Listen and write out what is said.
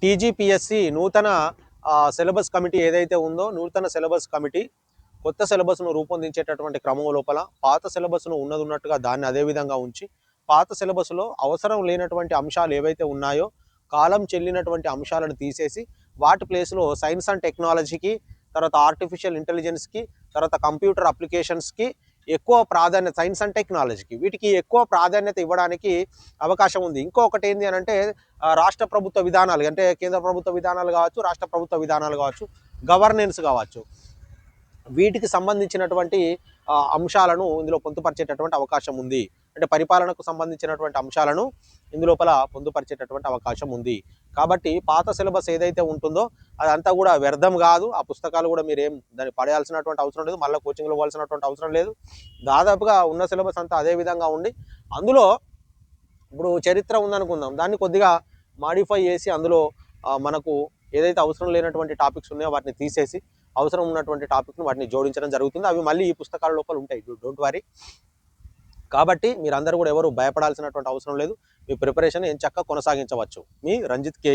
TGPSC నూతన syllabus committee ఏదైతే ఉందో నూతన సిలబస్ కమిటీ కొత్త సిలబస్ను రూపొందించేటటువంటి క్రమం లోపల పాత సిలబస్ను ఉన్నట్టుగా దాన్ని అదే విధంగా ఉంచి పాత సిలబస్లో అవసరం లేనటువంటి అంశాలు ఏవైతే ఉన్నాయో కాలం చెల్లినటువంటి అంశాలను తీసేసి వాటి ప్లేస్లో సైన్స్ అండ్ టెక్నాలజీకి, తర్వాత ఆర్టిఫిషియల్ ఇంటెలిజెన్స్కి, తర్వాత కంప్యూటర్ అప్లికేషన్స్కి ఎక్కువ ప్రాధాన్యత, సైన్స్ అండ్ టెక్నాలజీకి వీటికి ఎక్కువ ప్రాధాన్యత ఇవ్వడానికి అవకాశం ఉంది. ఇంకొకటి ఏంటి అని అంటే రాష్ట్ర ప్రభుత్వ విధానాలు, అంటే కేంద్ర ప్రభుత్వ విధానాలు కావచ్చు, రాష్ట్ర ప్రభుత్వ విధానాలు కావచ్చు, గవర్నెన్స్ కావచ్చు, వీటికి సంబంధించినటువంటి అంశాలను ఇందులో పొందుపరిచేటటువంటి అవకాశం ఉంది. అంటే పరిపాలనకు సంబంధించినటువంటి అంశాలను ఇందులోపల పొందుపరిచేటటువంటి అవకాశం ఉంది. కాబట్టి పాత సిలబస్ ఏదైతే ఉంటుందో అదంతా కూడా వ్యర్థం కాదు. ఆ పుస్తకాలు కూడా మీరేం దాన్ని పడేయాల్సినటువంటి అవసరం లేదు, మళ్ళీ కోచింగ్లో పోవాల్సినటువంటి అవసరం లేదు. దాదాపుగా ఉన్న సిలబస్ అంతా అదే విధంగా ఉండి అందులో ఇప్పుడు చరిత్ర ఉందనుకుందాం, దాన్ని కొద్దిగా మాడిఫై చేసి అందులో మనకు ఏదైతే అవసరం లేనటువంటి టాపిక్స్ ఉన్నాయో వాటిని తీసేసి అవసరం ఉన్నటువంటి టాపిక్ను వాటిని జోడించడం జరుగుతుంది. అవి మళ్ళీ ఈ పుస్తకాల లోపల ఉంటాయి, డోంట్ వరీ. కాబట్టి మీరందరూ కూడా ఎవరు భయపడాల్సినటువంటి అవసరం లేదు. మీ ప్రిపరేషన్ ఎంచక్కా కొనసాగించవచ్చు. మీ రంజిత్ కే.